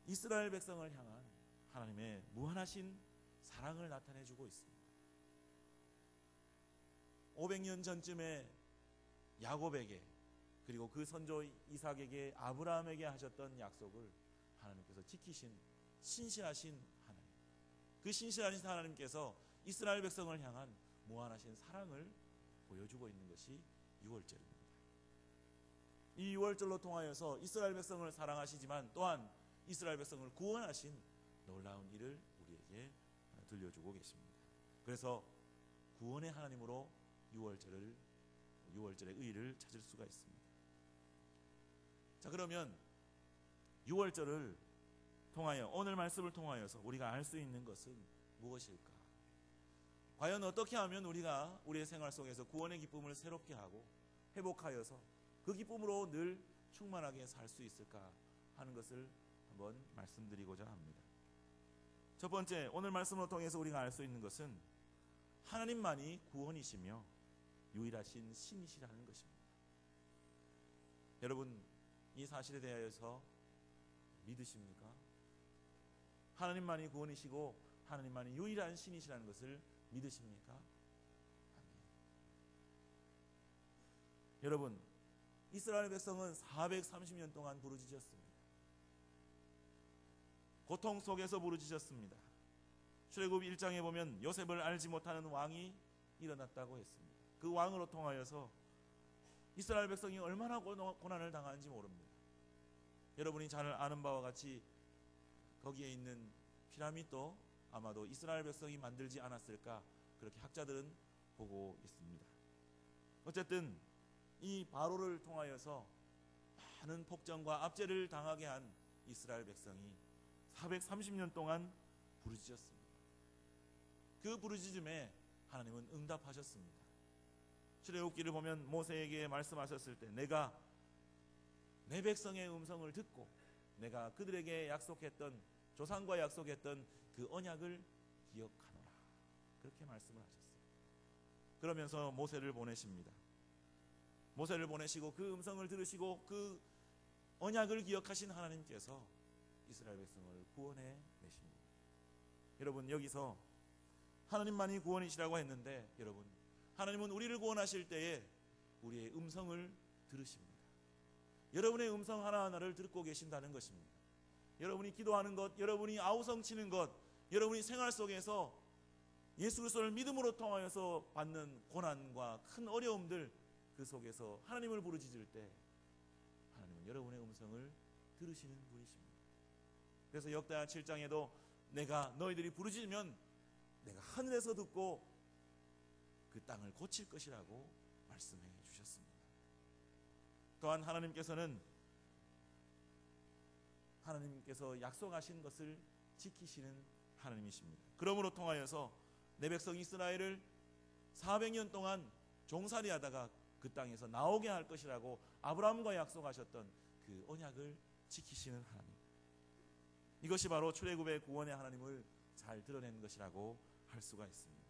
이스라엘 백성을 향한 하나님의 무한하신 사랑을 나타내주고 있습니다. 500년 전쯤에 야곱에게 그리고 그 선조 이삭에게 아브라함에게 하셨던 약속을 하나님께서 지키신 신실하신 하나님, 그 신실하신 하나님께서 이스라엘 백성을 향한 무한하신 사랑을 보여주고 있는 것이 유월절입니다. 이 유월절로 통하여서 이스라엘 백성을 사랑하시지만 또한 이스라엘 백성을 구원하신 놀라운 일을 우리에게 들려주고 계십니다. 그래서 구원의 하나님으로 유월절의 의의를 찾을 수가 있습니다. 자, 그러면 유월절을 통하여 오늘 말씀을 통하여서 우리가 알 수 있는 것은 무엇일까? 과연 어떻게 하면 우리가 우리의 생활 속에서 구원의 기쁨을 새롭게 하고 회복하여서 그 기쁨으로 늘 충만하게 살 수 있을까 하는 것을 한번 말씀드리고자 합니다. 첫 번째, 오늘 말씀을 통해서 우리가 알 수 있는 것은 하나님만이 구원이시며 유일하신 신이시라는 것입니다. 여러분, 이 사실에 대하여서 믿으십니까? 하나님만이 구원이시고 하나님만이 유일한 신이시라는 것을 믿으십니까? 아멘. 여러분, 이스라엘 백성은 430년 동안 부르짖었습니다. 고통 속에서 부르짖었습니다. 출애굽 1장에 보면 요셉을 알지 못하는 왕이 일어났다고 했습니다. 그 왕으로 통하여서 이스라엘 백성이 얼마나 고난을 당하는지 모릅니다. 여러분이 잘 아는 바와 같이 거기에 있는 피라미드도 아마도 이스라엘 백성이 만들지 않았을까, 그렇게 학자들은 보고 있습니다. 어쨌든 이 바로를 통하여서 많은 폭정과 압제를 당하게 한 이스라엘 백성이 430년 동안 부르짖었습니다. 그 부르짖음에 하나님은 응답하셨습니다. 출애굽기를 보면 모세에게 말씀하셨을 때 내가 내 백성의 음성을 듣고 내가 그들에게 약속했던, 조상과 약속했던 그 언약을 기억하노라, 그렇게 말씀을 하셨어요. 그러면서 모세를 보내십니다. 모세를 보내시고 그 음성을 들으시고 그 언약을 기억하신 하나님께서 이스라엘 백성을 구원해 내십니다. 여러분, 여기서 하나님만이 구원이시라고 했는데, 여러분, 하나님은 우리를 구원하실 때에 우리의 음성을 들으십니다. 여러분의 음성 하나하나를 듣고 계신다는 것입니다. 여러분이 기도하는 것, 여러분이 아우성치는 것, 여러분이 생활 속에서 예수 그리스도를 믿음으로 통하여서 받는 고난과 큰 어려움들, 그 속에서 하나님을 부르짖을 때 하나님은 여러분의 음성을 들으시는 분이십니다. 그래서 역대하 7장에도 내가 너희들이 부르짖으면 내가 하늘에서 듣고 그 땅을 고칠 것이라고 말씀해 주셨습니다. 또한 하나님께서 약속하신 것을 지키시는 하나님이십니다. 그러므로 통하여서 내 백성 이스라엘을 400년 동안 종살이하다가 그 땅에서 나오게 할 것이라고 아브라함과 약속하셨던 그 언약을 지키시는 하나님, 이것이 바로 출애굽의 구원의 하나님을 잘 드러낸 것이라고 할 수가 있습니다.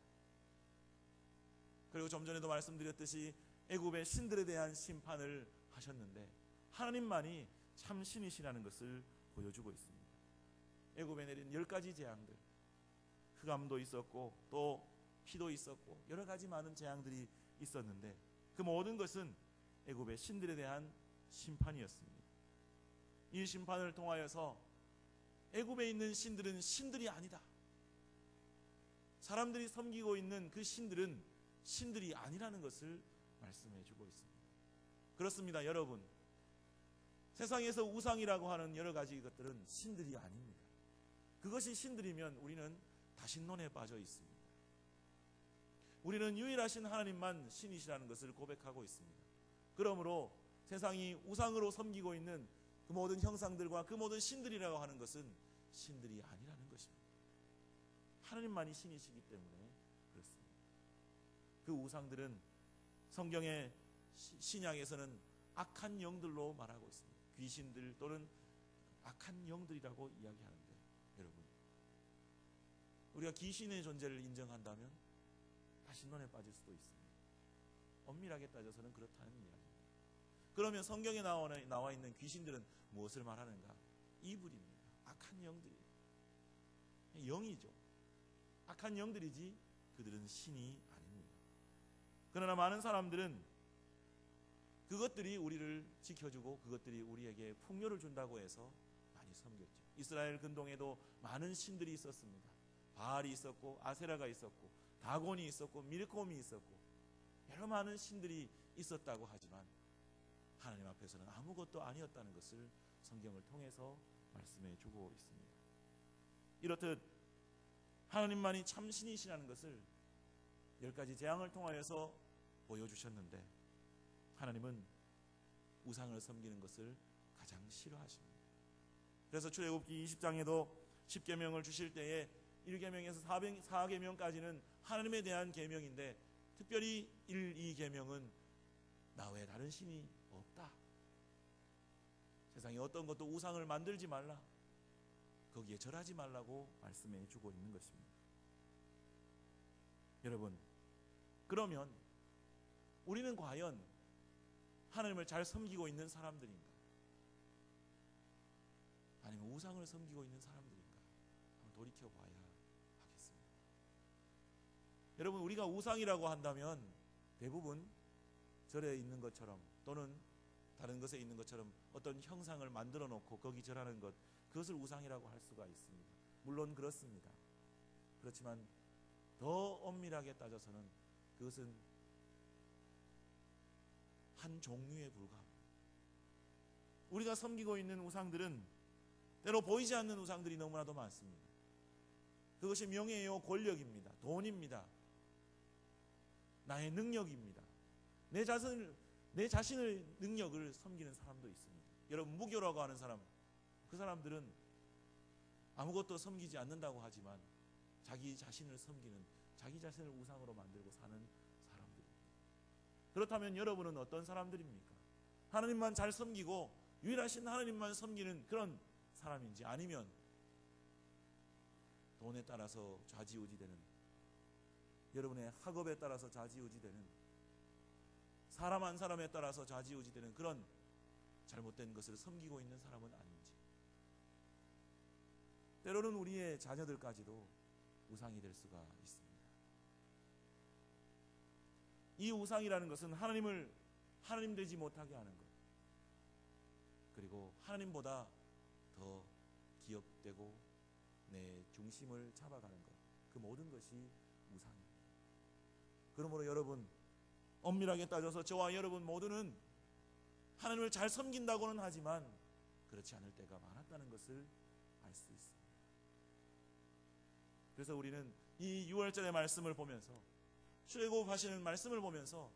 그리고 좀 전에도 말씀드렸듯이 애굽의 신들에 대한 심판을 하셨는데 하나님만이 참 신이시라는 것을 보여주고 있습니다. 애굽에 내린 10가지 재앙들, 흑암도 있었고 또 피도 있었고 여러 가지 많은 재앙들이 있었는데 그 모든 것은 애굽의 신들에 대한 심판이었습니다. 이 심판을 통하여서 애굽에 있는 신들은 신들이 아니다, 사람들이 섬기고 있는 그 신들은 신들이 아니라는 것을 말씀해 주고 있습니다. 그렇습니다. 여러분, 세상에서 우상이라고 하는 여러 가지 것들은 신들이 아닙니다. 그것이 신들이면 우리는 다신론에 빠져 있습니다. 우리는 유일하신 하나님만 신이시라는 것을 고백하고 있습니다. 그러므로 세상이 우상으로 섬기고 있는 그 모든 형상들과 그 모든 신들이라고 하는 것은 신들이 아니라는 것입니다. 하나님만이 신이시기 때문에 그렇습니다. 그 우상들은 성경의 신약에서는 악한 영들로 말하고 있습니다. 귀신들 또는 악한 영들이라고 이야기하는데, 여러분, 우리가 귀신의 존재를 인정한다면 다신론에 빠질 수도 있습니다. 엄밀하게 따져서는 그렇다는 이야기입니다. 그러면 성경에 나와 있는 귀신들은 무엇을 말하는가? 이불입니다. 악한 영들이에요. 영이죠. 악한 영들이지 그들은 신이 아닙니다. 그러나 많은 사람들은 그것들이 우리를 지켜주고 그것들이 우리에게 풍요를 준다고 해서 많이 섬겼죠. 이스라엘 근동에도 많은 신들이 있었습니다. 바알이 있었고 아세라가 있었고 다곤이 있었고 밀콤이 있었고 여러 많은 신들이 있었다고 하지만 하나님 앞에서는 아무것도 아니었다는 것을 성경을 통해서 말씀해 주고 있습니다. 이렇듯 하나님만이 참 신이시라는 것을 10가지 재앙을 통하여서 보여주셨는데 하나님은 우상을 섬기는 것을 가장 싫어하십니다. 그래서 출애굽기 20장에도 10계명을 주실 때에 1계명에서 4계명까지는 하나님에 대한 계명인데 특별히 1, 2계명은 나 외에 다른 신이 없다. 세상에 어떤 것도 우상을 만들지 말라. 거기에 절하지 말라고 말씀해 주고 있는 것입니다. 여러분, 그러면 우리는 과연 하나님을 잘 섬기고 있는 사람들인가? 아니면 우상을 섬기고 있는 사람들인가? 한번 돌이켜봐야 하겠습니다. 여러분, 우리가 우상이라고 한다면 대부분 절에 있는 것처럼 또는 다른 것에 있는 것처럼 어떤 형상을 만들어 놓고 거기 절하는 것, 그것을 우상이라고 할 수가 있습니다. 물론 그렇습니다. 그렇지만 더 엄밀하게 따져서는 그것은 한 종류에 불과합니다. 우리가 섬기고 있는 우상들은 때로 보이지 않는 우상들이 너무나도 많습니다. 그것이 명예요, 권력입니다. 돈입니다. 나의 능력입니다. 내 자신의 능력을 섬기는 사람도 있습니다. 여러분, 무교라고 하는 사람, 그 사람들은 아무것도 섬기지 않는다고 하지만 자기 자신을 섬기는, 자기 자신을 우상으로 만들고 사는 사람들입니다. 그렇다면 여러분은 어떤 사람들입니까? 하나님만 잘 섬기고 유일하신 하나님만 섬기는 그런 사람인지, 아니면 돈에 따라서 좌지우지되는, 여러분의 학업에 따라서 좌지우지되는, 사람 한 사람에 따라서 좌지우지되는 그런 잘못된 것을 섬기고 있는 사람은 아닌지. 때로는 우리의 자녀들까지도 우상이 될 수가 있습니다. 이 우상이라는 것은 하나님 되지 못하게 하는 것, 그리고 하나님보다 더 기업되고 내 중심을 잡아가는 것, 그 모든 것이 우상입니다. 그러므로 여러분, 엄밀하게 따져서 저와 여러분 모두는 하나님을 잘 섬긴다고는 하지만 그렇지 않을 때가 많았다는 것을 알 수 있습니다. 그래서 우리는 이 6월절의 말씀을 보면서, 출애굽하시는 말씀을 보면서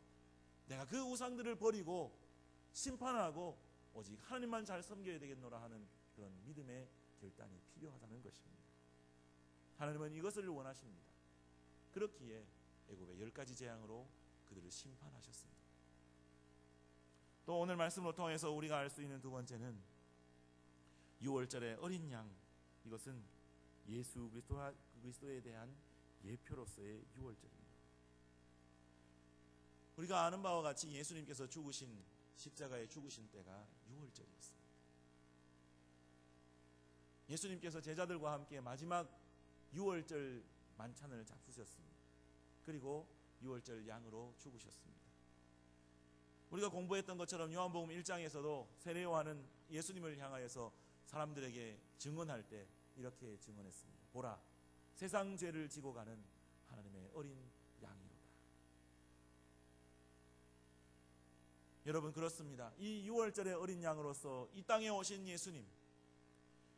내가 그 우상들을 버리고 심판하고 오직 하나님만 잘 섬겨야 되겠노라 하는 그런 믿음의 결단이 필요하다는 것입니다. 하나님은 이것을 원하십니다. 그렇기에 애굽의 10가지 재앙으로 그들을 심판하셨습니다. 또 오늘 말씀을 통해서 우리가 알 수 있는 두 번째는 6월절의 어린 양, 이것은 예수 그리스도에 대한 예표로서의 6월절입니다. 우리가 아는 바와 같이 예수님께서 죽으신, 십자가에 죽으신 때가 6월절이었습니다. 예수님께서 제자들과 함께 마지막 6월절 만찬을 잡수셨습니다. 그리고 6월절 양으로 죽으셨습니다. 우리가 공부했던 것처럼 요한복음 1장에서도 세례 요한은 예수님을 향하여서 사람들에게 증언할 때 이렇게 증언했습니다. 보라, 세상 죄를 지고 가는 하나님의 어린 양이로다. 여러분, 그렇습니다. 이 6월절의 어린 양으로서 이 땅에 오신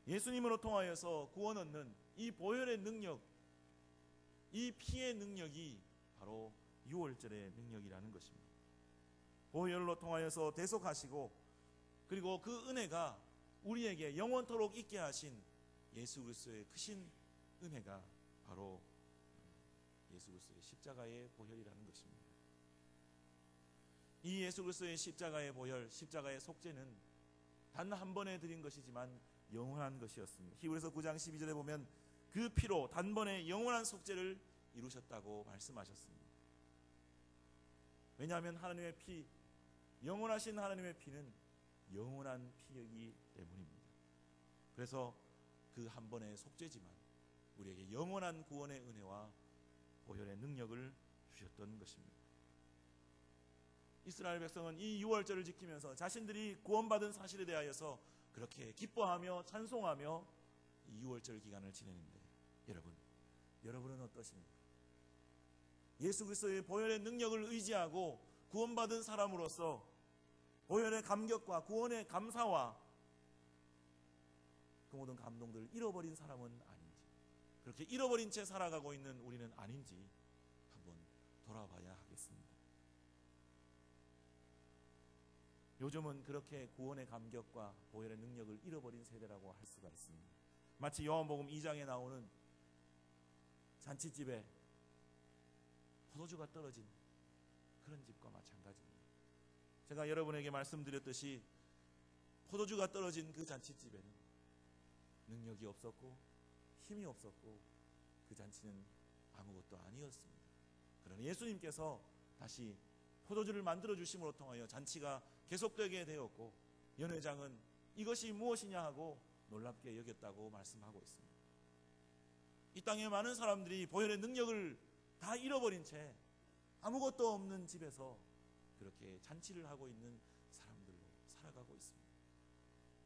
예수님으로 통하여서 구원 얻는 이 보혈의 능력, 이 피의 능력이 바로 6월절의 능력이라는 것입니다. 보혈로 통하여서 대속하시고, 그리고 그 은혜가 우리에게 영원토록 있게 하신 예수 그리스도의 크신 은혜가 바로 예수 그리스도의 십자가의 보혈이라는 것입니다. 이 예수 그리스도의 십자가의 보혈, 십자가의 속죄는 단 한 번에 드린 것이지만 영원한 것이었습니다. 히브리서 9장 12절에 보면 그 피로 단번에 영원한 속죄를 이루셨다고 말씀하셨습니다. 왜냐하면 하나님의 피, 영원하신 하나님의 피는 영원한 피이기 때문입니다. 그래서 그 한 번의 속죄지만 우리에게 영원한 구원의 은혜와 보혈의 능력을 주셨던 것입니다. 이스라엘 백성은 이 유월절을 지키면서 자신들이 구원받은 사실에 대하여서 그렇게 기뻐하며 찬송하며 이 유월절 기간을 지내는데 여러분은 어떠십니까? 예수 그리스도의 보혈의 능력을 의지하고 구원받은 사람으로서 보혈의 감격과 구원의 감사와 그 모든 감동들을 잃어버린 사람은 아닌지, 그렇게 잃어버린 채 살아가고 있는 우리는 아닌지 한번 돌아봐야 하겠습니다. 요즘은 그렇게 구원의 감격과 보혈의 능력을 잃어버린 세대라고 할 수가 있습니다. 마치 요한복음 2장에 나오는 잔치집에 포도주가 떨어진 그런 집과 마찬가지입니다. 제가 여러분에게 말씀드렸듯이 포도주가 떨어진 그 잔치집에는 능력이 없었고 힘이 없었고 그 잔치는 아무것도 아니었습니다. 그러나 예수님께서 다시 포도주를 만들어 주심으로 통하여 잔치가 계속되게 되었고 연회장은 이것이 무엇이냐 하고 놀랍게 여겼다고 말씀하고 있습니다. 이 땅에 많은 사람들이 보혈의 능력을 다 잃어버린 채 아무것도 없는 집에서 그렇게 잔치를 하고 있는 사람들로 살아가고 있습니다.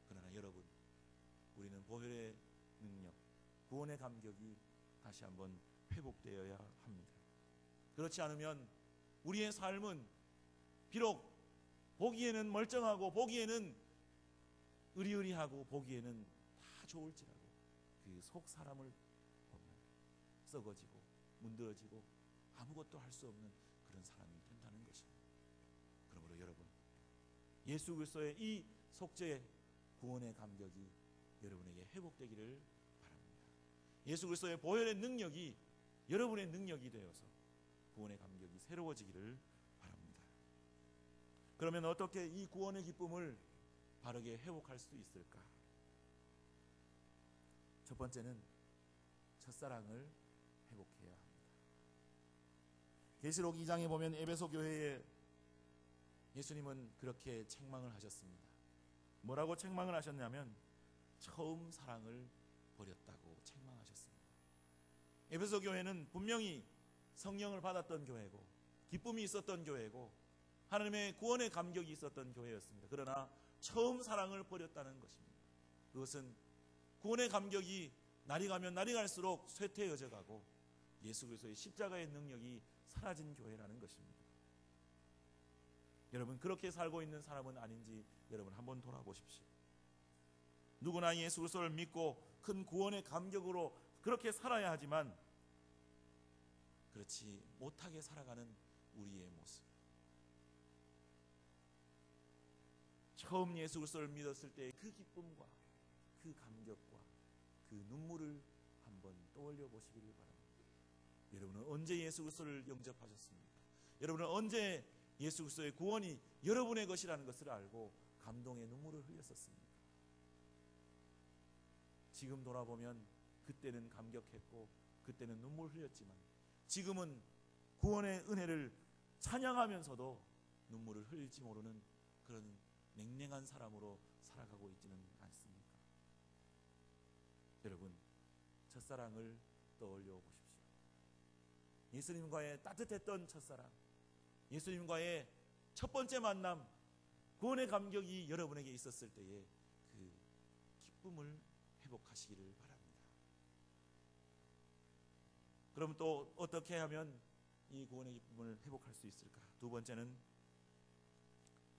그러나 여러분, 우리는 보혈의 능력, 구원의 감격이 다시 한번 회복되어야 합니다. 그렇지 않으면 우리의 삶은 비록 보기에는 멀쩡하고 보기에는 의리의리하고 보기에는 다 좋을지라도 그 속 사람을 보면 썩어지고 문드러지고 아무것도 할 수 없는 그런 사람이 된다는 것입니다. 그러므로 여러분, 예수 그리스도의 이 속죄 구원의 감격이 여러분에게 회복되기를 바랍니다. 예수 그리스도의 보혈의 능력이 여러분의 능력이 되어서 구원의 감격이 새로워지기를 바랍니다. 그러면 어떻게 이 구원의 기쁨을 바르게 회복할 수 있을까? 첫 번째는 첫사랑을 회복해야 합니다. 계시록 2장에 보면 에베소 교회에 예수님은 그렇게 책망을 하셨습니다. 뭐라고 책망을 하셨냐면 처음 사랑을 버렸다고 책망하셨습니다. 에베소 교회는 분명히 성령을 받았던 교회고 기쁨이 있었던 교회고 하나님의 구원의 감격이 있었던 교회였습니다. 그러나 처음 사랑을 버렸다는 것입니다. 그것은 구원의 감격이 날이 가면 날이 갈수록 쇠퇴해져 가고 예수 그리스도의 십자가의 능력이 사라진 교회라는 것입니다. 여러분, 그렇게 살고 있는 사람은 아닌지 여러분 한번 돌아보십시오. 누구나 예수 그리스도를 믿고 큰 구원의 감격으로 그렇게 살아야 하지만 그렇지 못하게 살아가는 우리의 모습, 처음 예수 그리스도를 믿었을 때의 그 기쁨과 그 감격과 그 눈물을 한번 떠올려 보시기를 바랍니다. 여러분은 언제 예수 그리스도를 영접하셨습니까? 여러분은 언제 예수 그리스도의 구원이 여러분의 것이라는 것을 알고 감동의 눈물을 흘렸었습니까? 지금 돌아보면 그때는 감격했고 그때는 눈물 흘렸지만 지금은 구원의 은혜를 찬양하면서도 눈물을 흘릴지 모르는 그런 냉랭한 사람으로 살아가고 있지는 않습니까? 여러분, 첫사랑을 떠올려 보십시오. 예수님과의 따뜻했던 첫사랑, 예수님과의 첫 번째 만남, 구원의 감격이 여러분에게 있었을 때에 그 기쁨을 회복하시기를 바랍니다. 그럼 또 어떻게 하면 이 구원의 기쁨을 회복할 수 있을까? 두 번째는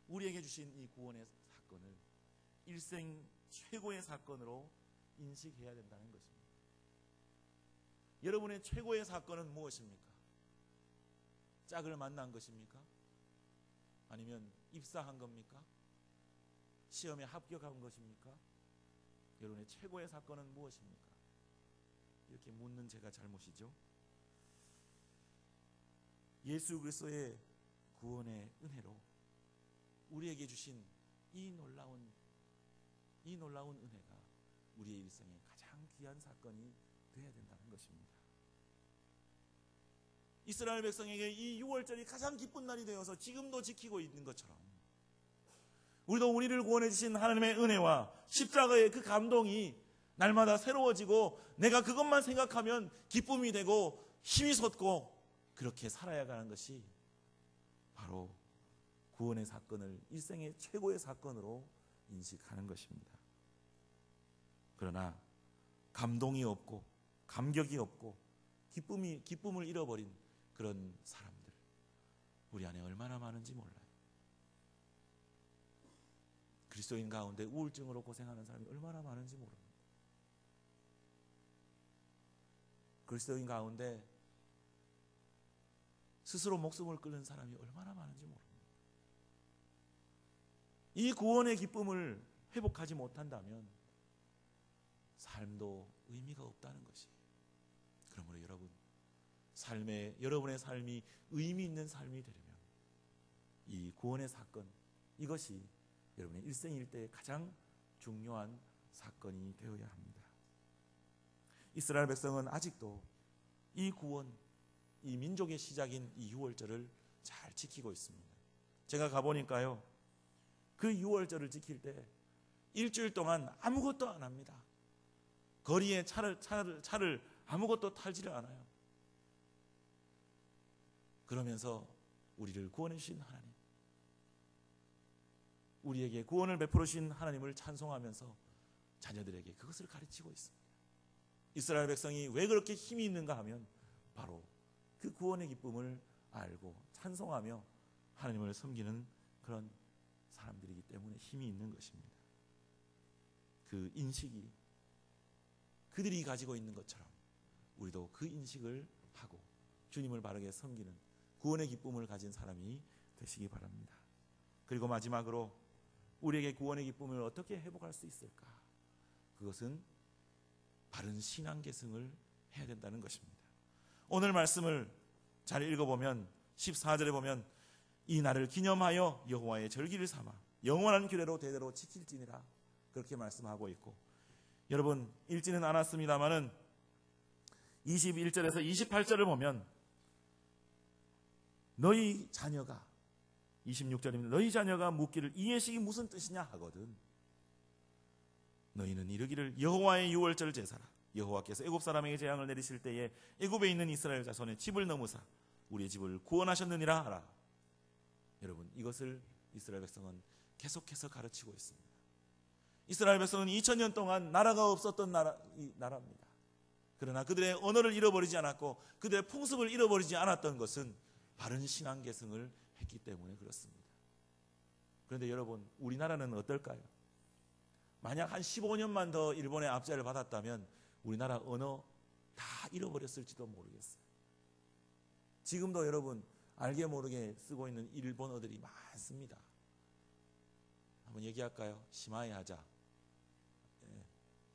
우리에게 주신 이 구원의 사건을 일생 최고의 사건으로 인식해야 된다는 것입니다. 여러분의 최고의 사건은 무엇입니까? 짝을 만난 것입니까? 아니면 입사한 겁니까? 시험에 합격한 것입니까? 여러분의 최고의 사건은 무엇입니까? 이렇게 묻는 제가 잘못이죠. 예수 그리스도의 구원의 은혜로 우리에게 주신 이 놀라운 은혜가 우리의 일생에 가장 귀한 사건이 되어야 된다는 것입니다. 이스라엘 백성에게 이 6월절이 가장 기쁜 날이 되어서 지금도 지키고 있는 것처럼 우리도 우리를 구원해 주신 하나님의 은혜와 십자가의 그 감동이 날마다 새로워지고 내가 그것만 생각하면 기쁨이 되고 힘이 솟고 그렇게 살아야 하는 것이 바로 구원의 사건을 일생의 최고의 사건으로 인식하는 것입니다. 그러나 감동이 없고 감격이 없고 기쁨을 잃어버린 그런 사람들, 우리 안에 얼마나 많은지 몰라요. 그리스도인 가운데 우울증으로 고생하는 사람이 얼마나 많은지 모릅니다. 그리스도인 가운데 스스로 목숨을 끊는 사람이 얼마나 많은지 모릅니다. 이 구원의 기쁨을 회복하지 못한다면 삶도 의미가 없다는 것이. 그러므로 여러분의 삶이 의미 있는 삶이 되려면 이 구원의 사건, 이것이 여러분의 일생일대의 가장 중요한 사건이 되어야 합니다. 이스라엘 백성은 아직도 이 구원, 이 민족의 시작인 이 유월절을 잘 지키고 있습니다. 제가 가보니까요, 그 유월절을 지킬 때 일주일 동안 아무것도 안 합니다. 거리에 차를 아무것도 탈지를 않아요. 그러면서 우리를 구원해 주신 하나님, 우리에게 구원을 베풀어 주신 하나님을 찬송하면서 자녀들에게 그것을 가르치고 있습니다. 이스라엘 백성이 왜 그렇게 힘이 있는가 하면 바로 그 구원의 기쁨을 알고 찬송하며 하나님을 섬기는 그런 사람들이기 때문에 힘이 있는 것입니다. 그 인식이 그들이 가지고 있는 것처럼 우리도 그 인식을 하고 주님을 바르게 섬기는 구원의 기쁨을 가진 사람이 되시기 바랍니다. 그리고 마지막으로 우리에게 구원의 기쁨을 어떻게 회복할 수 있을까? 그것은 바른 신앙 계승을 해야 된다는 것입니다. 오늘 말씀을 잘 읽어보면 14절에 보면 이 날을 기념하여 여호와의 절기를 삼아 영원한 규례로 대대로 지킬지니라, 그렇게 말씀하고 있고, 여러분 읽지는 않았습니다마는 21절에서 28절을 보면 너희 자녀가, 26절입니다. 너희 자녀가 묻기를 이 예식이 무슨 뜻이냐 하거든 너희는 이르기를 여호와의 유월절 제사라. 여호와께서 애굽 사람에게 재앙을 내리실 때에 애굽에 있는 이스라엘 자손의 집을 넘으사 우리의 집을 구원하셨느니라 하라. 여러분, 이것을 이스라엘 백성은 계속해서 가르치고 있습니다. 이스라엘 백성은 2000년 동안 나라가 없었던 나라입니다. 그러나 그들의 언어를 잃어버리지 않았고 그들의 풍습을 잃어버리지 않았던 것은 바른 신앙 계승을 했기 때문에 그렇습니다. 그런데 여러분, 우리나라는 어떨까요? 만약 한 15년만 더 일본의 압제를 받았다면 우리나라 언어 다 잃어버렸을지도 모르겠어요. 지금도 여러분 알게 모르게 쓰고 있는 일본어들이 많습니다. 한번 얘기할까요? 시마에 하자.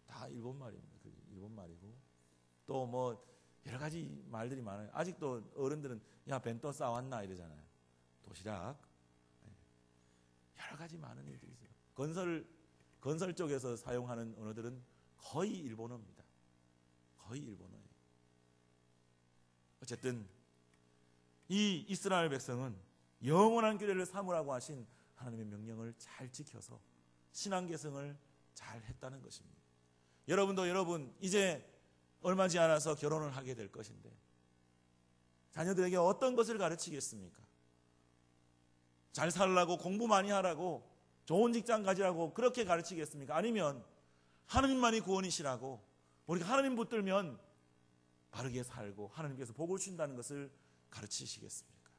다 일본 말입니다. 일본 말이고 또 뭐 여러 가지 말들이 많아요. 아직도 어른들은 야 벤또 싸왔나 이러잖아요. 도시락. 여러 가지 많은 일들이 있어요. 건설 쪽에서 사용하는 언어들은 거의 일본어입니다. 거의 일본어예요. 어쨌든 이 이스라엘 백성은 영원한 규례를 삼으라고 하신 하나님의 명령을 잘 지켜서 신앙 계승을 잘 했다는 것입니다. 여러분도 이제 얼마 지 않아서 결혼을 하게 될 것인데 자녀들에게 어떤 것을 가르치겠습니까? 잘 살라고, 공부 많이 하라고, 좋은 직장 가지라고 그렇게 가르치겠습니까? 아니면 하나님만이 구원이시라고 우리가 하나님 붙들면 바르게 살고 하나님께서 복을 주신다는 것을 가르치시겠습니까?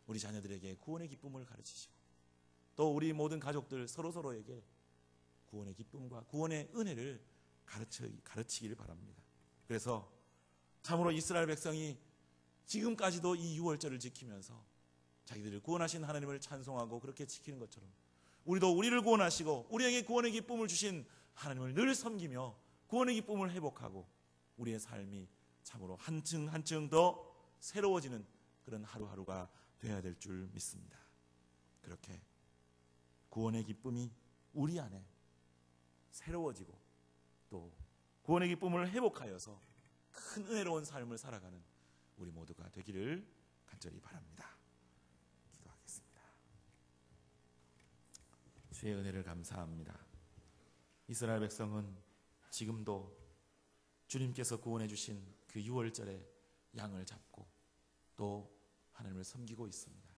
우리 자녀들에게 구원의 기쁨을 가르치시고 또 우리 모든 가족들 서로에게 구원의 기쁨과 구원의 은혜를 가르치기를 바랍니다. 그래서 참으로 이스라엘 백성이 지금까지도 이 유월절을 지키면서 자기들을 구원하신 하나님을 찬송하고 그렇게 지키는 것처럼 우리도 우리를 구원하시고 우리에게 구원의 기쁨을 주신 하나님을 늘 섬기며 구원의 기쁨을 회복하고 우리의 삶이 참으로 한층 한층 더 새로워지는 그런 하루하루가 되어야 될 줄 믿습니다. 그렇게 구원의 기쁨이 우리 안에 새로워지고 또 구원의 기쁨을 회복하여서 큰 은혜로운 삶을 살아가는 우리 모두가 되기를 간절히 바랍니다. 기도하겠습니다. 주의 은혜를 감사합니다. 이스라엘 백성은 지금도 주님께서 구원해 주신 그 6월절에 양을 잡고 또 하나님을 섬기고 있습니다.